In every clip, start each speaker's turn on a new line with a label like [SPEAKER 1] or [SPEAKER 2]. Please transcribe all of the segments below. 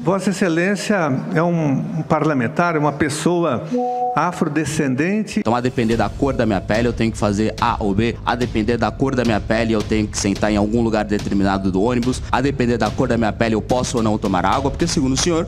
[SPEAKER 1] Vossa Excelência é um parlamentar, uma pessoa afrodescendente.
[SPEAKER 2] Então, a depender da cor da minha pele, eu tenho que fazer A ou B. A depender da cor da minha pele, eu tenho que sentar em algum lugar determinado do ônibus. A depender da cor da minha pele, eu posso ou não tomar água, porque, segundo o senhor...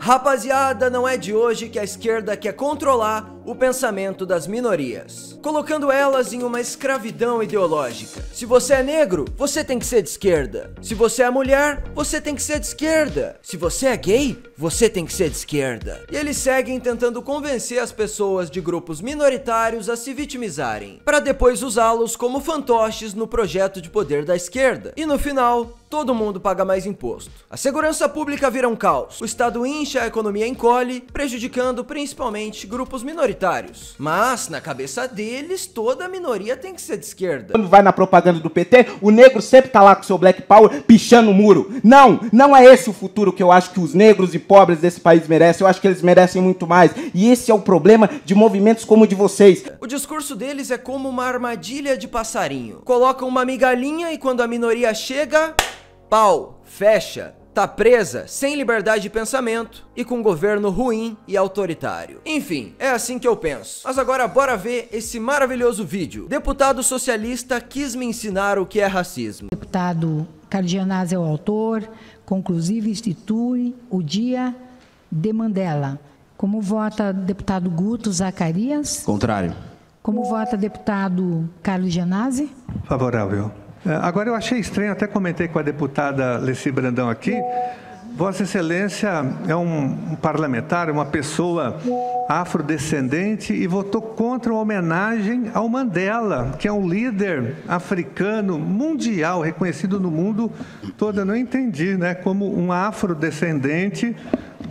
[SPEAKER 3] Rapaziada, não é de hoje que a esquerda quer controlar o pensamento das minorias, colocando elas em uma escravidão ideológica. Se você é negro, você tem que ser de esquerda. Se você é mulher, você tem que ser de esquerda. Se você é gay, você tem que ser de esquerda. E eles seguem tentando convencer as pessoas de grupos minoritários a se vitimizarem, para depois usá-los como fantoches no projeto de poder da esquerda. E no final, todo mundo paga mais imposto. A segurança pública vira um caos. O Estado incha, a economia encolhe, prejudicando principalmente grupos minoritários. Mas, na cabeça deles, toda a minoria tem que ser de esquerda.
[SPEAKER 4] Quando vai na propaganda do PT, o negro sempre tá lá com seu Black Power pichando o muro. Não é esse o futuro que eu acho que os negros e pobres desse país merecem. Eu acho que eles merecem muito mais. E esse é o problema de movimentos como o de vocês.
[SPEAKER 3] O discurso deles é como uma armadilha de passarinho. Colocam uma migalhinha e quando a minoria chega... pau, fecha, tá presa, sem liberdade de pensamento e com um governo ruim e autoritário. Enfim, é assim que eu penso. Mas agora bora ver esse maravilhoso vídeo. Deputado socialista quis me ensinar o que é racismo.
[SPEAKER 5] Deputado Carlos Gianazzi é o autor, conclusive institui o Dia de Mandela. Como vota deputado Guto Zacarias?
[SPEAKER 2] Contrário.
[SPEAKER 5] Como vota deputado Carlos Gianazzi?
[SPEAKER 1] Favorável. Agora eu achei estranho, até comentei com a deputada Leci Brandão aqui, Vossa Excelência é um parlamentar, uma pessoa afrodescendente e votou contra uma homenagem ao Mandela, que é um líder africano mundial, reconhecido no mundo todo. Eu não entendi, né? Como um afrodescendente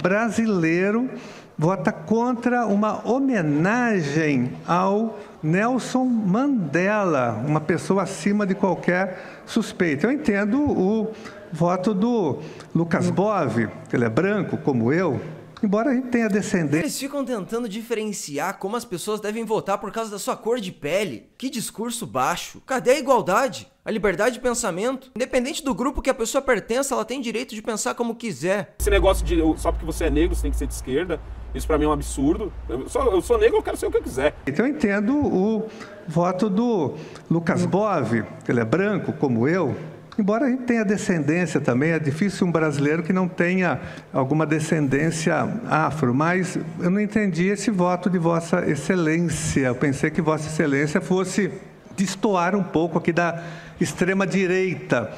[SPEAKER 1] brasileiro vota contra uma homenagem ao Nelson Mandela, uma pessoa acima de qualquer suspeita. Eu entendo o voto do Lucas Bove, que ele é branco, como eu, embora a gente tenha descendência.
[SPEAKER 3] Eles ficam tentando diferenciar como as pessoas devem votar por causa da sua cor de pele. Que discurso baixo. Cadê a igualdade? A liberdade de pensamento? Independente do grupo que a pessoa pertença, ela tem direito de pensar como quiser.
[SPEAKER 6] Esse negócio de só porque você é negro, você tem que ser de esquerda, isso pra mim é um absurdo. Eu sou negro, eu quero ser o que eu quiser.
[SPEAKER 1] Então eu entendo o voto do Lucas Bove, que ele é branco, como eu, embora a gente tenha descendência também. É difícil um brasileiro que não tenha alguma descendência afro, mas eu não entendi esse voto de Vossa Excelência. Eu pensei que Vossa Excelência fosse destoar um pouco aqui da extrema-direita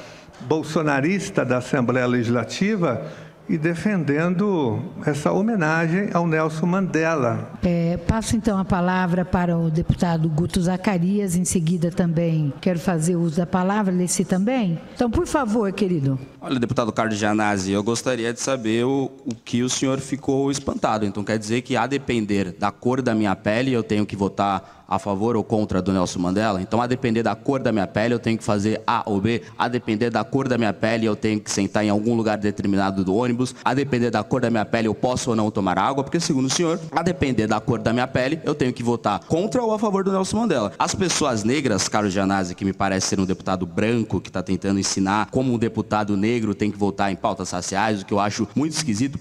[SPEAKER 1] bolsonarista da Assembleia Legislativa e defendendo essa homenagem ao Nelson Mandela.
[SPEAKER 5] Passo então a palavra para o deputado Guto Zacarias, em seguida também quero fazer uso da palavra, Leci também. Então, por favor, querido.
[SPEAKER 2] Olha, deputado Carlos Gianazzi, eu gostaria de saber o que o senhor ficou espantado. Então, quer dizer que, a depender da cor da minha pele, eu tenho que votar a favor ou contra do Nelson Mandela? Então, a depender da cor da minha pele, eu tenho que fazer A ou B? A depender da cor da minha pele, eu tenho que sentar em algum lugar determinado do ônibus? A depender da cor da minha pele, eu posso ou não tomar água? Porque, segundo o senhor, a depender da cor da minha pele, eu tenho que votar contra ou a favor do Nelson Mandela. As pessoas negras, Carlos Gianazzi, que me parece ser um deputado branco, que está tentando ensinar como um deputado negro tem que votar em pautas raciais, o que eu acho muito esquisito.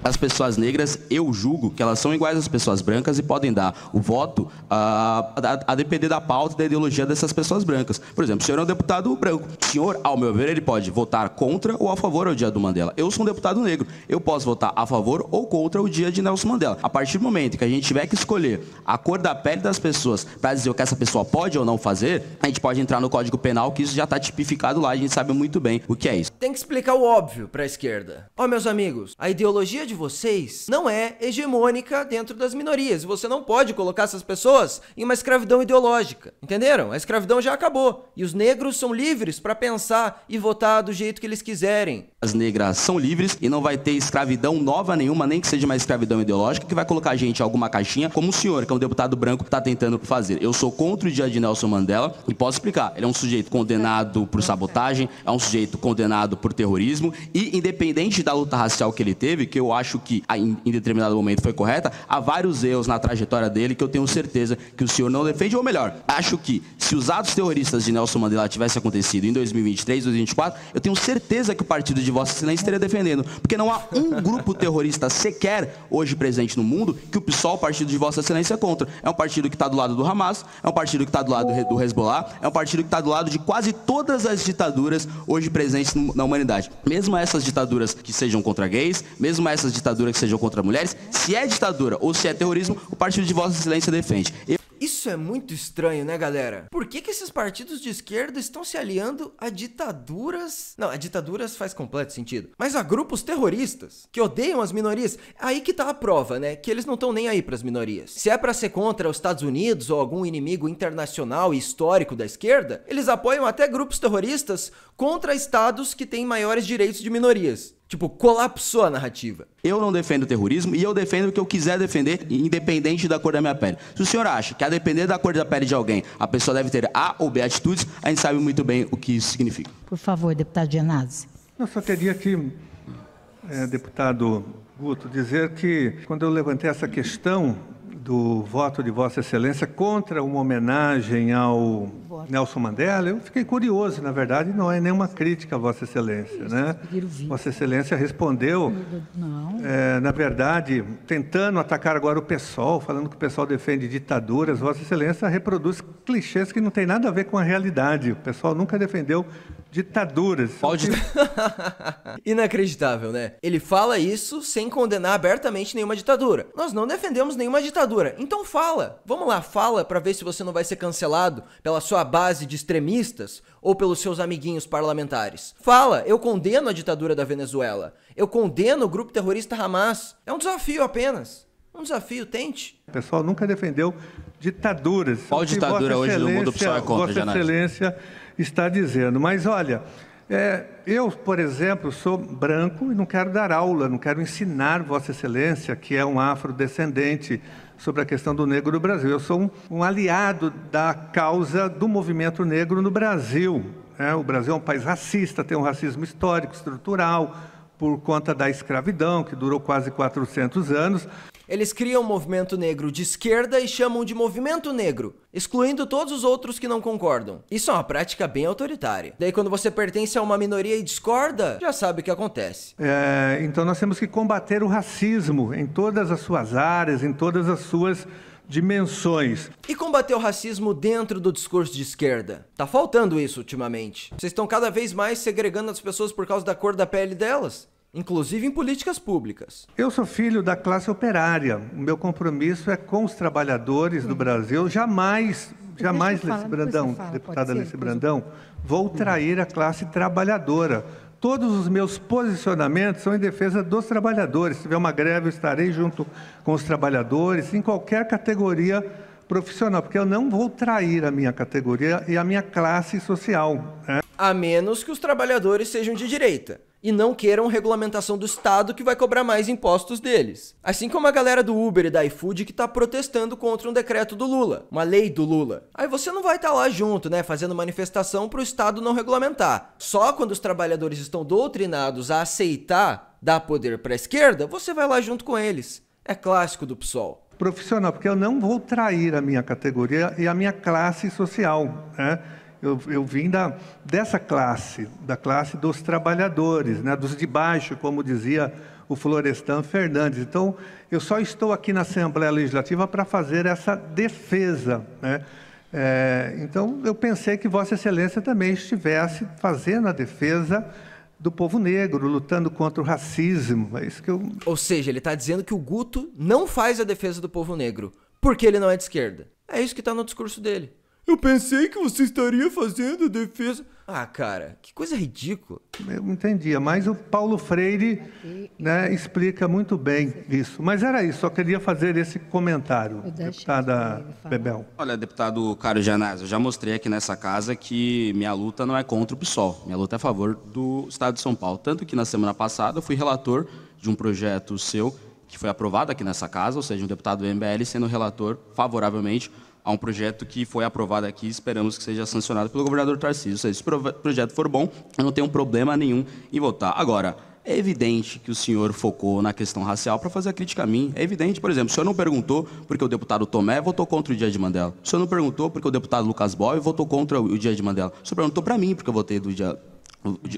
[SPEAKER 2] As pessoas negras, eu julgo que elas são iguais às pessoas brancas e podem dar o voto a depender da pauta e da ideologia dessas pessoas brancas. Por exemplo, o senhor é um deputado branco. O senhor, ao meu ver, ele pode votar contra ou a favor ao dia do Mandela. Eu sou um deputado negro. Eu posso votar a favor ou contra o dia de Nelson Mandela. A partir do momento que a gente tiver que escolher a cor da pele das pessoas para dizer o que essa pessoa pode ou não fazer, a gente pode entrar no Código Penal, que isso já está tipificado lá, a gente sabe muito bem o que é isso.
[SPEAKER 3] Tem que explicar o óbvio para a esquerda. Ó, meus amigos, a ideologia de vocês não é hegemônica dentro das minorias. Você não pode colocar essas pessoas em uma escravidão ideológica. Entenderam? A escravidão já acabou. E os negros são livres para pensar e votar do jeito que eles quiserem.
[SPEAKER 2] As negras são livres e não vai ter escravidão nova nenhuma, nem que seja uma escravidão ideológica, que vai colocar a gente em alguma caixinha, como o senhor, que é um deputado branco, está tentando fazer. Eu sou contra o dia de Nelson Mandela e posso explicar. Ele é um sujeito condenado por sabotagem, é um sujeito condenado condenado por terrorismo e, independente da luta racial que ele teve, que eu acho que em determinado momento foi correta, há vários erros na trajetória dele que eu tenho certeza que o senhor não defende, ou melhor, acho que se os atos terroristas de Nelson Mandela tivessem acontecido em 2023, 2024, eu tenho certeza que o partido de Vossa Excelência estaria defendendo, porque não há um grupo terrorista sequer hoje presente no mundo que o PSOL, o partido de Vossa Excelência, é contra. É um partido que está do lado do Hamas, é um partido que está do lado do Hezbollah, é um partido que está do lado de quase todas as ditaduras hoje presentes na humanidade. Mesmo essas ditaduras que sejam contra gays, mesmo essas ditaduras que sejam contra mulheres, se é ditadura ou se é terrorismo, o partido de Vossa Excelência defende.
[SPEAKER 3] Isso é muito estranho, né, galera? Por que esses partidos de esquerda estão se aliando a ditaduras? Não, a ditaduras faz completo sentido. Mas a grupos terroristas que odeiam as minorias. Aí que tá a prova, né? Que eles não estão nem aí pras minorias. Se é pra ser contra os Estados Unidos ou algum inimigo internacional e histórico da esquerda, eles apoiam até grupos terroristas contra estados que têm maiores direitos de minorias. Tipo, colapsou a narrativa.
[SPEAKER 2] Eu não defendo o terrorismo e eu defendo o que eu quiser defender, independente da cor da minha pele. Se o senhor acha que a depender da cor da pele de alguém, a pessoa deve ter A ou B atitudes, a gente sabe muito bem o que isso significa.
[SPEAKER 5] Por favor, deputado Gianazzi.
[SPEAKER 1] Eu só teria que, deputado Guto, dizer que quando eu levantei essa questão do voto de Vossa Excelência contra uma homenagem ao Nelson Mandela, eu fiquei curioso, na verdade, não é nenhuma crítica a Vossa Excelência, né? Vossa Excelência respondeu, na verdade, tentando atacar agora o PSOL, falando que o PSOL defende ditaduras. Vossa Excelência reproduz clichês que não tem nada a ver com a realidade. O PSOL nunca defendeu ditaduras.
[SPEAKER 3] Inacreditável, né? Ele fala isso sem condenar abertamente nenhuma ditadura. Nós não defendemos nenhuma ditadura. Então fala. Vamos lá, fala pra ver se você não vai ser cancelado pela sua base de extremistas ou pelos seus amiguinhos parlamentares. Fala, eu condeno a ditadura da Venezuela. Eu condeno o grupo terrorista Hamas. É um desafio apenas. Um desafio, tente.
[SPEAKER 1] O pessoal nunca defendeu ditaduras.
[SPEAKER 2] Qual ditadura hoje no mundo o pessoal é contra,
[SPEAKER 1] Vossa Excelência está dizendo. Mas olha, eu, por exemplo, sou branco e não quero dar aula, não quero ensinar Vossa Excelência, que é um afrodescendente, sobre a questão do negro no Brasil. Eu sou um aliado da causa do movimento negro no Brasil. O Brasil é um país racista, tem um racismo histórico, estrutural, por conta da escravidão, que durou quase 400 anos.
[SPEAKER 3] Eles criam um movimento negro de esquerda e chamam de movimento negro, excluindo todos os outros que não concordam. Isso é uma prática bem autoritária. Daí quando você pertence a uma minoria e discorda, já sabe o que acontece.
[SPEAKER 1] Então nós temos que combater o racismo em todas as suas áreas, em todas as suas dimensões.
[SPEAKER 3] E combater o racismo dentro do discurso de esquerda? Tá faltando isso ultimamente. Vocês estão cada vez mais segregando as pessoas por causa da cor da pele delas. Inclusive em políticas públicas.
[SPEAKER 1] Eu sou filho da classe operária. O meu compromisso é com os trabalhadores do Brasil. Jamais, Leci Brandão, deputada Leci Brandão, vou trair a classe trabalhadora. Todos os meus posicionamentos são em defesa dos trabalhadores. Se tiver uma greve, eu estarei junto com os trabalhadores, em qualquer categoria profissional, porque eu não vou trair a minha categoria e a minha classe social.
[SPEAKER 3] A menos que os trabalhadores sejam de direita e não queiram regulamentação do Estado que vai cobrar mais impostos deles. Assim como a galera do Uber e da iFood que tá protestando contra um decreto do Lula, uma lei do Lula. Aí você não vai estar lá junto, né, fazendo manifestação pro Estado não regulamentar. Só quando os trabalhadores estão doutrinados a aceitar dar poder pra esquerda, você vai lá junto com eles. É clássico do PSOL.
[SPEAKER 1] Profissional, porque eu não vou trair a minha categoria e a minha classe social, né? Eu vim dessa classe, da classe dos trabalhadores, né, dos de baixo, como dizia o Florestan Fernandes. Então, eu só estou aqui na Assembleia Legislativa para fazer essa defesa, né? Então, eu pensei que Vossa Excelência também estivesse fazendo a defesa do povo negro, lutando contra o racismo. É isso que eu...
[SPEAKER 3] Ou seja, ele está dizendo que o Guto não faz a defesa do povo negro, porque ele não é de esquerda. É isso que está no discurso dele. Eu pensei que você estaria fazendo a defesa... Ah, cara, que coisa ridícula.
[SPEAKER 1] Eu entendia, mas o Paulo Freire, né, explica muito bem isso. Mas era isso, só queria fazer esse comentário, deputada Bebel.
[SPEAKER 2] Olha, deputado Cário Gianazzi, eu já mostrei aqui nessa casa que minha luta não é contra o PSOL, minha luta é a favor do Estado de São Paulo. Tanto que na semana passada eu fui relator de um projeto seu, que foi aprovado aqui nessa casa, ou seja, um deputado do MBL sendo relator favoravelmente a um projeto que foi aprovado aqui e esperamos que seja sancionado pelo governador Tarcísio. Se esse projeto for bom, eu não tenho problema nenhum em votar. Agora, é evidente que o senhor focou na questão racial para fazer a crítica a mim. É evidente, por exemplo, o senhor não perguntou porque o deputado Tomé votou contra o dia de Mandela. O senhor não perguntou porque o deputado Lucas Boy votou contra o dia de Mandela. O senhor perguntou para mim porque eu votei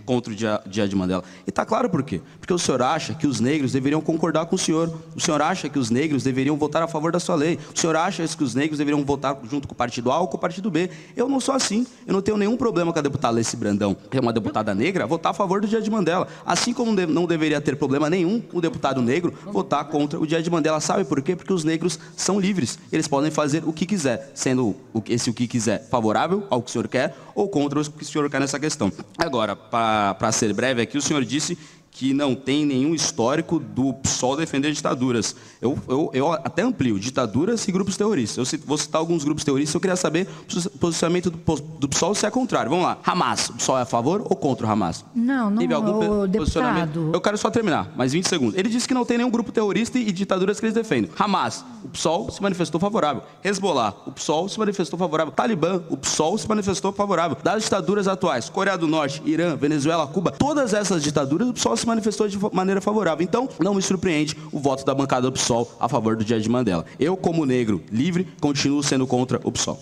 [SPEAKER 2] contra o dia de Mandela. E está claro por quê. Porque o senhor acha que os negros deveriam concordar com o senhor. O senhor acha que os negros deveriam votar a favor da sua lei. O senhor acha que os negros deveriam votar junto com o partido A ou com o partido B. Eu não sou assim. Eu não tenho nenhum problema com a deputada Leci Brandão, que é uma deputada negra, votar a favor do dia de Mandela. Assim como não deveria ter problema nenhum o deputado negro votar contra o dia de Mandela. Sabe por quê? Porque os negros são livres. Eles podem fazer o que quiser, sendo esse o que quiser favorável ao que o senhor quer ou contra o que o senhor quer nessa questão. Agora, para ser breve aqui, o senhor disse que não tem nenhum histórico do PSOL defender ditaduras. Eu até amplio, ditaduras e grupos terroristas. Eu vou citar alguns grupos terroristas, eu queria saber o posicionamento do PSOL se é contrário. Vamos lá. Hamas, o PSOL é a favor ou contra o Hamas?
[SPEAKER 5] Não,
[SPEAKER 2] Teve algum posicionamento?
[SPEAKER 5] Deputado.
[SPEAKER 2] Eu quero só terminar, mais 20 segundos. Ele disse que não tem nenhum grupo terrorista e ditaduras que eles defendem. Hamas, o PSOL se manifestou favorável. Hezbollah, o PSOL se manifestou favorável. Talibã, o PSOL se manifestou favorável. Das ditaduras atuais, Coreia do Norte, Irã, Venezuela, Cuba, todas essas ditaduras, o PSOL se manifestou de maneira favorável. Então, não me surpreende o voto da bancada do PSOL a favor do dia de Mandela. Eu, como negro livre, continuo sendo contra o PSOL.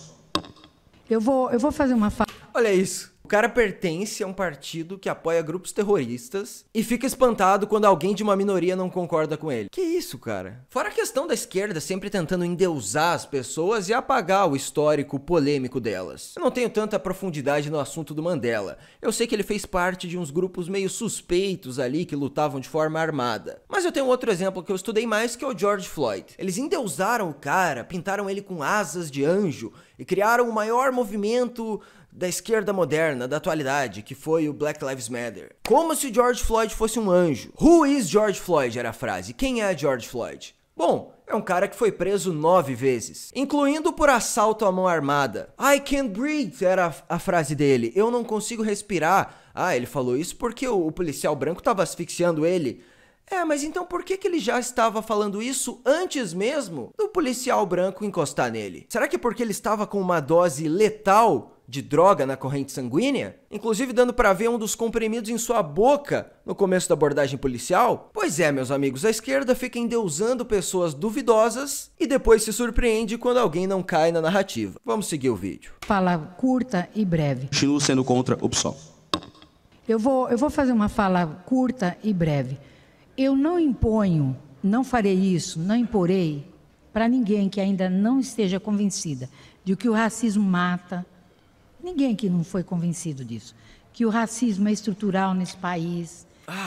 [SPEAKER 5] Eu vou fazer uma fala.
[SPEAKER 3] Olha isso. O cara pertence a um partido que apoia grupos terroristas e fica espantado quando alguém de uma minoria não concorda com ele. Que isso, cara? Fora a questão da esquerda sempre tentando endeusar as pessoas e apagar o histórico polêmico delas. Eu não tenho tanta profundidade no assunto do Mandela. Eu sei que ele fez parte de uns grupos meio suspeitos ali que lutavam de forma armada. Mas eu tenho outro exemplo que eu estudei mais, que é o George Floyd. Eles endeusaram o cara, pintaram ele com asas de anjo e criaram o maior movimento da esquerda moderna, da atualidade, que foi o Black Lives Matter. Como se o George Floyd fosse um anjo. Who is George Floyd? Era a frase. Quem é George Floyd? Bom, é um cara que foi preso 9 vezes, incluindo por assalto à mão armada. I can't breathe era a frase dele. Eu não consigo respirar. Ah, ele falou isso porque o policial branco estava asfixiando ele. Mas então por que ele já estava falando isso antes mesmo do policial branco encostar nele? Será que é porque ele estava com uma dose letal de droga na corrente sanguínea? Inclusive dando para ver um dos comprimidos em sua boca no começo da abordagem policial? Pois é, meus amigos, a esquerda fica endeusando pessoas duvidosas e depois se surpreende quando alguém não cai na narrativa. Vamos seguir o vídeo.
[SPEAKER 5] Fala curta e breve.
[SPEAKER 2] Continuo sendo contra o PSOL.
[SPEAKER 5] Eu vou fazer uma fala curta e breve. Eu não imponho, não farei isso, não imporei para ninguém que ainda não esteja convencida de que o racismo mata. Ninguém que não foi convencido disso. Que o racismo é estrutural nesse país.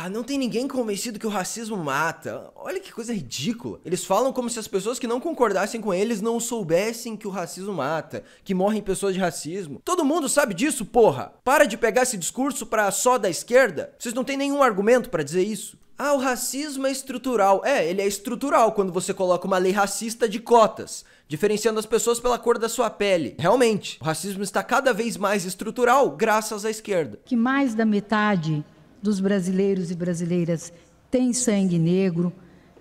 [SPEAKER 3] Não tem ninguém convencido que o racismo mata. Olha que coisa ridícula. Eles falam como se as pessoas que não concordassem com eles não soubessem que o racismo mata, que morrem pessoas de racismo. Todo mundo sabe disso, porra. Para de pegar esse discurso pra só da esquerda. Vocês não têm nenhum argumento pra dizer isso. O racismo é estrutural. Ele é estrutural quando você coloca uma lei racista de cotas, diferenciando as pessoas pela cor da sua pele. Realmente, o racismo está cada vez mais estrutural graças à esquerda.
[SPEAKER 5] Que mais da metade dos brasileiros e brasileiras tem sangue negro,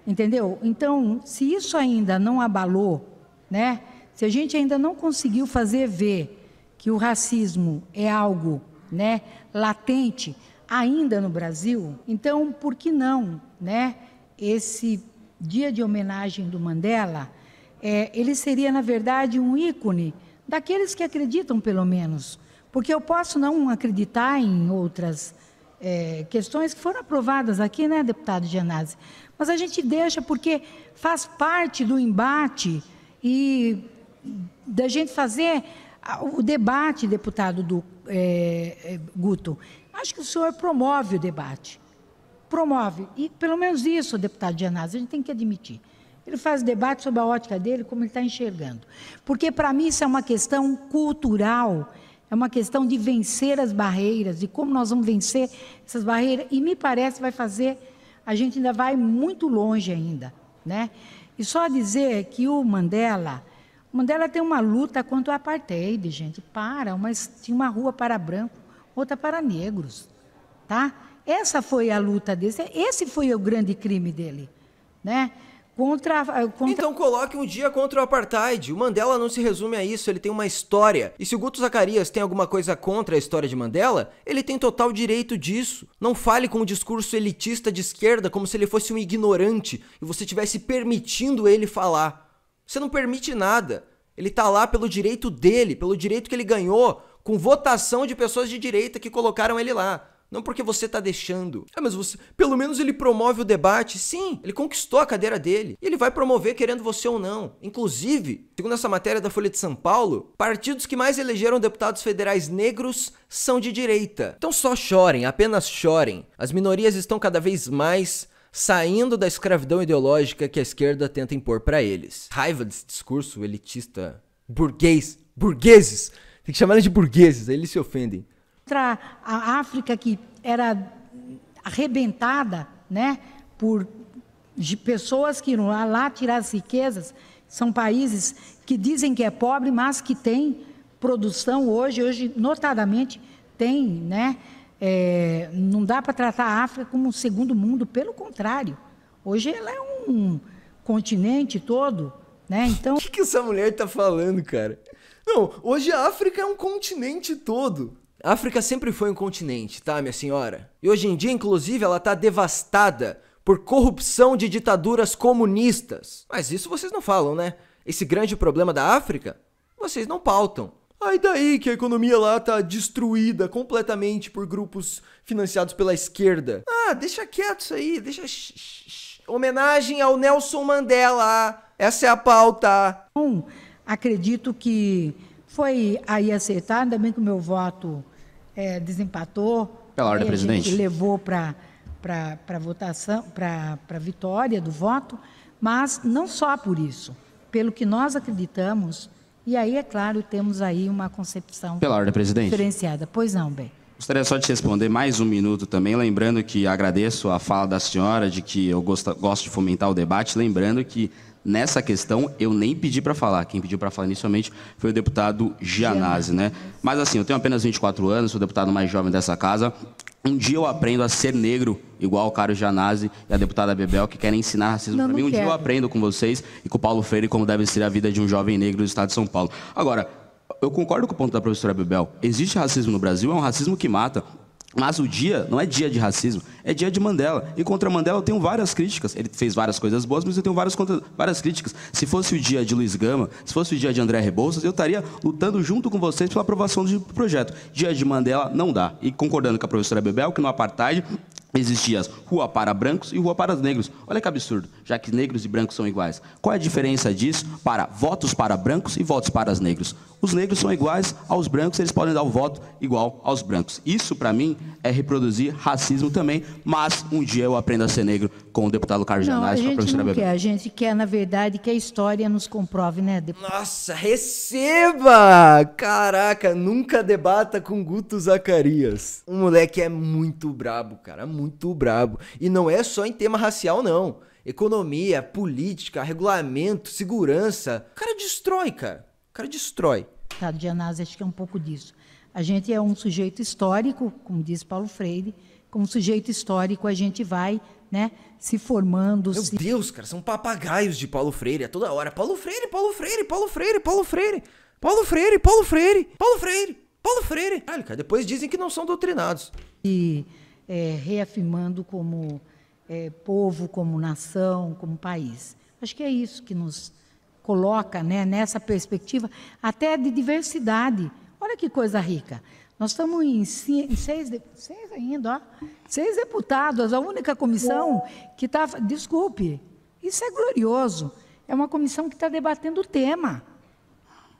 [SPEAKER 5] entendeu? Então, se isso ainda não abalou, né? Se a gente ainda não conseguiu fazer ver que o racismo é algo, né, latente, ainda no Brasil, então por que não, né? Esse dia de homenagem do Mandela, ele seria na verdade um ícone daqueles que acreditam pelo menos, porque eu posso não acreditar em outras questões que foram aprovadas aqui, né, deputado Gianazzi, mas a gente deixa porque faz parte do embate e da gente fazer o debate, deputado Guto. Acho que o senhor promove o debate. Promove. E pelo menos isso, deputado Gianazzi, a gente tem que admitir. Ele faz debate sobre a ótica dele, como ele está enxergando. Porque, para mim, isso é uma questão cultural, é uma questão de vencer as barreiras, de como nós vamos vencer essas barreiras. E, me parece, vai fazer, a gente ainda vai muito longe ainda, né? E só dizer que o Mandela tem uma luta contra o apartheid, gente. Mas tinha uma rua para branco, outra para negros, tá? Essa foi a luta dele, esse foi o grande crime dele, né?
[SPEAKER 3] Então coloque um dia contra o apartheid. O Mandela não se resume a isso, ele tem uma história. E se o Guto Zacarias tem alguma coisa contra a história de Mandela, ele tem total direito disso. Não fale com um discurso elitista de esquerda como se ele fosse um ignorante e você estivesse permitindo ele falar. Você não permite nada. Ele tá lá pelo direito dele, pelo direito que ele ganhou, com votação de pessoas de direita que colocaram ele lá. Não porque você tá deixando. Mas você, pelo menos ele promove o debate. Sim, ele conquistou a cadeira dele. E ele vai promover querendo você ou não. Inclusive, segundo essa matéria da Folha de São Paulo, partidos que mais elegeram deputados federais negros são de direita. Então só chorem, apenas chorem. As minorias estão cada vez mais saindo da escravidão ideológica que a esquerda tenta impor pra eles. Raiva desse discurso elitista burguês. Burgueses! Tem que chamar eles de burgueses, aí eles se ofendem.
[SPEAKER 5] Contra a África, que era arrebentada, né, por pessoas que iam lá tirar as riquezas. São países que dizem que é pobre, mas que tem produção hoje notadamente tem, né? Não dá para tratar a África como um segundo mundo, pelo contrário. Hoje ela é um continente todo, né? Então...
[SPEAKER 3] O que essa mulher tá falando, cara? Não, hoje a África é um continente todo. A África sempre foi um continente, tá, minha senhora? E hoje em dia, inclusive, ela tá devastada por corrupção de ditaduras comunistas. Mas isso vocês não falam, né? Esse grande problema da África, vocês não pautam. Aí daí que a economia lá tá destruída completamente por grupos financiados pela esquerda. Ah, deixa quieto isso aí, deixa... Homenagem ao Nelson Mandela, essa é a pauta.
[SPEAKER 5] Acredito que foi aí acertado, ainda bem que o meu voto desempatou.
[SPEAKER 2] Pela ordem, presidente.
[SPEAKER 5] Levou para votação, para vitória do voto, mas não só por isso, pelo que nós acreditamos, e aí, é claro, temos aí uma concepção
[SPEAKER 2] pela ordem, presidente,
[SPEAKER 5] diferenciada. Pois não, bem.
[SPEAKER 2] Gostaria só de responder mais um minuto também, lembrando que agradeço a fala da senhora de que eu gosto de fomentar o debate, lembrando que nessa questão eu nem pedi para falar, quem pediu para falar inicialmente foi o deputado Gianazzi, né? Mas assim, eu tenho apenas 24 anos, sou o deputado mais jovem dessa casa. Um dia eu aprendo a ser negro, igual o Caro Gianazzi e a deputada Bebel, que querem ensinar racismo para mim. Um dia eu aprendo com vocês e com o Paulo Freire como deve ser a vida de um jovem negro do estado de São Paulo. Agora, eu concordo com o ponto da professora Bebel. Existe racismo no Brasil, é um racismo que mata. Mas o dia não é dia de racismo, é dia de Mandela. E contra Mandela eu tenho várias críticas. Ele fez várias coisas boas, mas eu tenho várias críticas. Se fosse o dia de Luiz Gama, se fosse o dia de André Rebouças, eu estaria lutando junto com vocês pela aprovação do projeto. Dia de Mandela não dá. E concordando com a professora Bebel, que no apartheid existia rua para brancos e rua para negros. Olha que absurdo, já que negros e brancos são iguais. Qual é a diferença disso para votos para brancos e votos para os negros? Os negros são iguais aos brancos, eles podem dar o voto igual aos brancos. Isso, para mim, é reproduzir racismo também, mas um dia eu aprendo a ser negro com o deputado Caro Gianazzi, com a professora Bebel.
[SPEAKER 5] A gente quer, na verdade, que a história nos comprove, né?
[SPEAKER 3] Nossa, receba! Caraca, nunca debata com Guto Zacarias. O moleque é muito brabo, cara, muito brabo. E não é só em tema racial, não. Economia, política, regulamento, segurança. O cara destrói, cara. O cara destrói.
[SPEAKER 5] Deputado Gianazzi, acho que é um pouco disso. A gente é um sujeito histórico, como diz Paulo Freire. Como sujeito histórico, a gente vai, né, se formando.
[SPEAKER 3] Meu Deus, cara, são papagaios de Paulo Freire a toda hora. Paulo Freire, Paulo Freire, Paulo Freire, Paulo Freire. Paulo Freire, Paulo Freire, Paulo Freire, Paulo Freire. Olha, cara, depois dizem que não são doutrinados.
[SPEAKER 5] E reafirmando como povo, como nação, como país. Acho que é isso que nos coloca, né, nessa perspectiva até de diversidade. Olha que coisa rica. Nós estamos em seis ainda, ó, 6 deputados, a única comissão que está... Desculpe, isso é glorioso. É uma comissão que está debatendo o tema.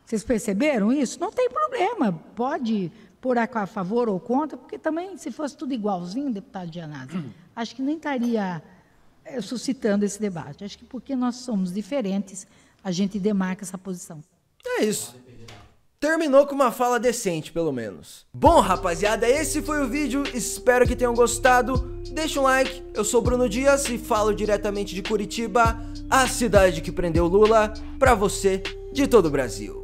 [SPEAKER 5] Vocês perceberam isso? Não tem problema, pode pôr a favor ou contra, porque também, se fosse tudo igualzinho, deputado Gianazzi, acho que nem estaria suscitando esse debate. Acho que porque nós somos diferentes, a gente demarca essa posição.
[SPEAKER 3] É isso. Terminou com uma fala decente, pelo menos. Bom, rapaziada, esse foi o vídeo. Espero que tenham gostado. Deixa um like. Eu sou Bruno Dias e falo diretamente de Curitiba, a cidade que prendeu Lula, pra você de todo o Brasil.